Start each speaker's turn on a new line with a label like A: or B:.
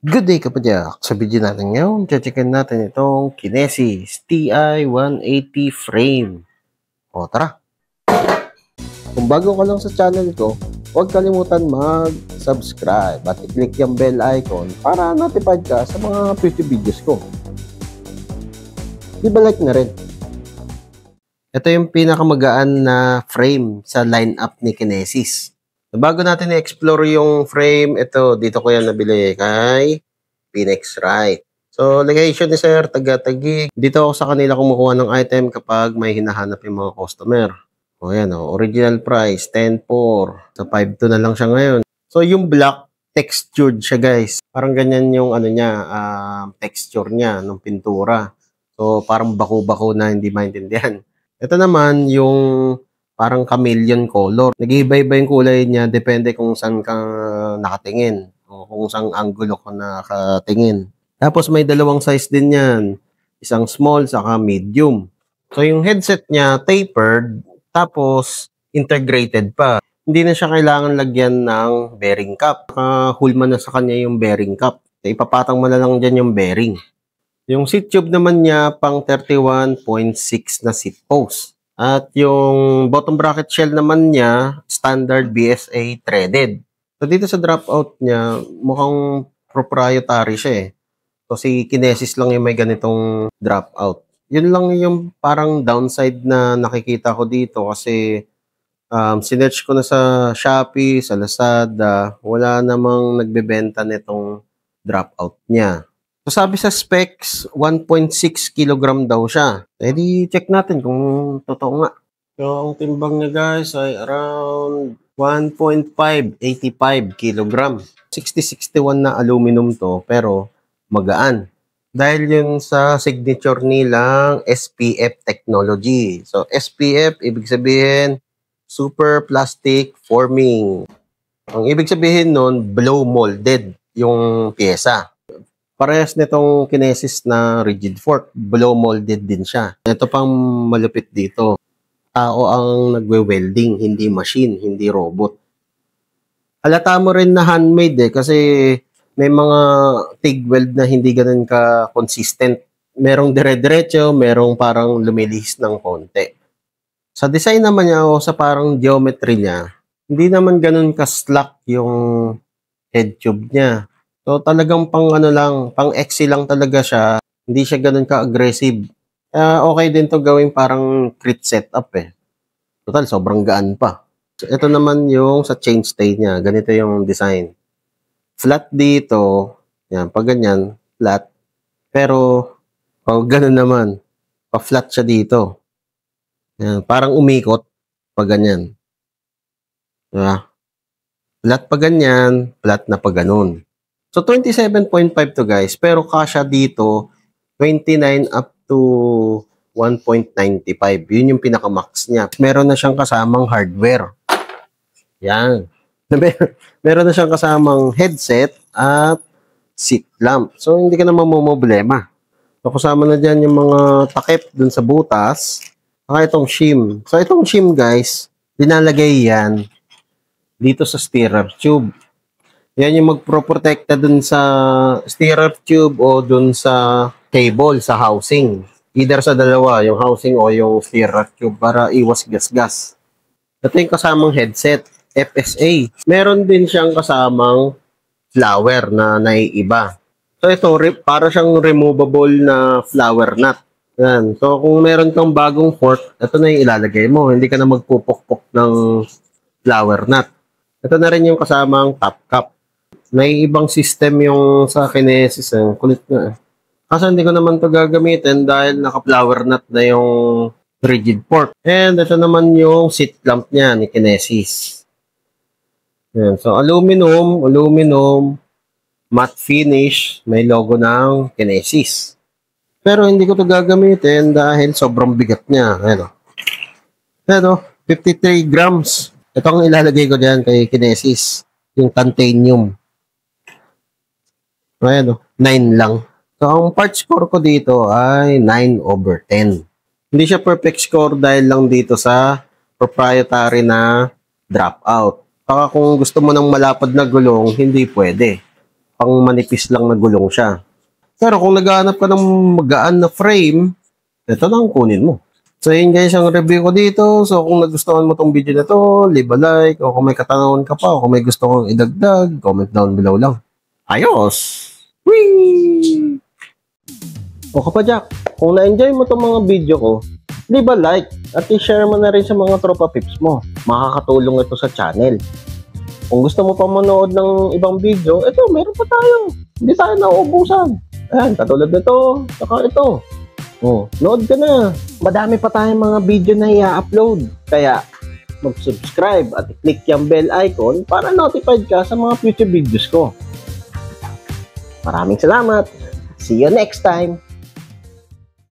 A: Good day kapadyak! Sa video natin ngayon, checkin natin itong Kinesis TI-180 frame. O tara! Kung bago ka lang sa channel ko, huwag kalimutan mag-subscribe at i-click yung bell icon para notified ka sa mga future videos ko. Di ba like na rin? Ito yung pinakamagaan na frame sa lineup ni Kinesis. Bago natin i-explore yung frame, ito, dito ko yan nabili kay Phoenix-Rite. So, location ni Sir, taga-Taguig. Dito ako sa kanila kumukuha ng item kapag may hinahanap yung mga customer. O yan, original price, 10.4. So, 5.2 na lang siya ngayon. So, yung black, textured siya guys. Parang ganyan yung ano niya, texture niya ng pintura. So, parang bako-bako na hindi maintindihan. Ito naman yung parang chameleon color. Nag-iiba-iba yung kulay niya, depende kung saan ka nakatingin o kung saan angulo ka nakatingin. Tapos may dalawang size din yan. Isang small saka medium. So yung headset niya tapered, tapos integrated pa. Hindi na siya kailangan lagyan ng bearing cap. Hulma na sa kanya yung bearing cap. So, ipapatang mo na lang dyan yung bearing. Yung seat tube naman niya pang 31.6 na seat post. At yung bottom bracket shell naman niya, standard BSA threaded. So dito sa dropout niya, mukhang proprietary siya eh. So si Kinesis lang yung may ganitong dropout. Yun lang yung parang downside na nakikita ko dito kasi sinerch ko na sa Shopee, sa Lazada, wala namang nagbebenta nitong dropout niya. So sabi sa specs, 1.6 kg daw siya. Eh di check natin kung totoo nga. So ang timbang niya guys ay around 1.585 kg. 6061 na aluminum to pero magaan. Dahil yun sa signature nilang SPF technology. So SPF ibig sabihin super plastic forming. Ang ibig sabihin nun blow molded yung pyesa. Parehas nitong Kinesis na rigid fork, blow molded din siya. Ito pang malupit dito. Tao ang nagwe-welding, hindi machine, hindi robot. Halata mo rin na handmade kasi may mga TIG weld na hindi ganun ka-consistent. Merong dire-diretso, merong parang lumilihis ng konti. Sa design naman niya o sa parang geometry niya, hindi naman ganun ka-slack yung head tube niya. So talagang pang ano lang, pang XC lang talaga siya. Hindi siya ganoon ka-aggressive. Okay din to gawing parang crit setup eh. Total, sobrang gaan pa. So, ito naman yung sa chain stay niya. Ganito yung design. Flat dito. Yan, pag ganyan, flat. Pero, pag ganun naman, pa-flat siya dito. Yan, parang umikot pag ganyan. Diba? Flat pa ganyan, flat na pa ganun. So, 27.5 to guys, pero kasya dito, 29 up to 1.95. Yun yung pinaka-max niya. Meron na siyang kasamang hardware. Yan. Meron na siyang kasamang headset at seat lamp. So, hindi ka naman problema. So, kasama na dyan yung mga takip dun sa butas. Saka itong shim. So, itong shim guys, dinalagay yan dito sa steerer tube. Yan yung magproprotekta dun sa steerer tube o dun sa cable, sa housing. Either sa dalawa, yung housing o yung steerer tube para iwas gas-gas. Ito yung kasamang headset, FSA. Meron din siyang kasamang flower na naiiba. So ito, para siyang removable na flower nut. Yan. So kung meron kang bagong fork, ito na yung ilalagay mo. Hindi ka na magpupukpok ng flower nut. Ito na rin yung kasamang top cap. May ibang system yung sa Kinesis. Kulit nga. Kasi hindi ko naman to gagamitin dahil naka-flower nut na yung rigid fork. And ito naman yung seat lamp niya ni Kinesis. Yan. So, aluminum, matte finish, may logo ng Kinesis. Pero hindi ko to gagamitin dahil sobrang bigat niya. Ayan 53 grams. Ito ang ilalagay ko dyan kay Kinesis. Yung titanium. Ayan 9 lang. So, ang part score ko dito ay 9/10. Hindi siya perfect score dahil lang dito sa proprietary na dropout. Saka kung gusto mo ng malapad na gulong, hindi pwede. pang manipis lang na gulong siya. Pero kung naghahanap ka ng magaan na frame, ito na ang kunin mo. So yun guys, ang review ko dito. So kung nagustuhan mo tong video na to, leave a like. O kung may katanungan ka pa, o kung may gusto kong idagdag, comment down below lang. Ayos! Whee! O kapadyak, kung na-enjoy mo tong mga video ko, leave a like at i-share mo na rin sa mga tropa pips mo. Makakatulong ito sa channel. Kung gusto mo pa manood ng ibang video, ito, meron pa tayo. Hindi tayo nauubusan. Ayan, katulad nito, saka ito. Oh, nood ka na. Madami pa tayong mga video na i-upload. Kaya, mag-subscribe at i-click yung bell icon para notified ka sa mga future videos ko. Maraming salamat. See you next time.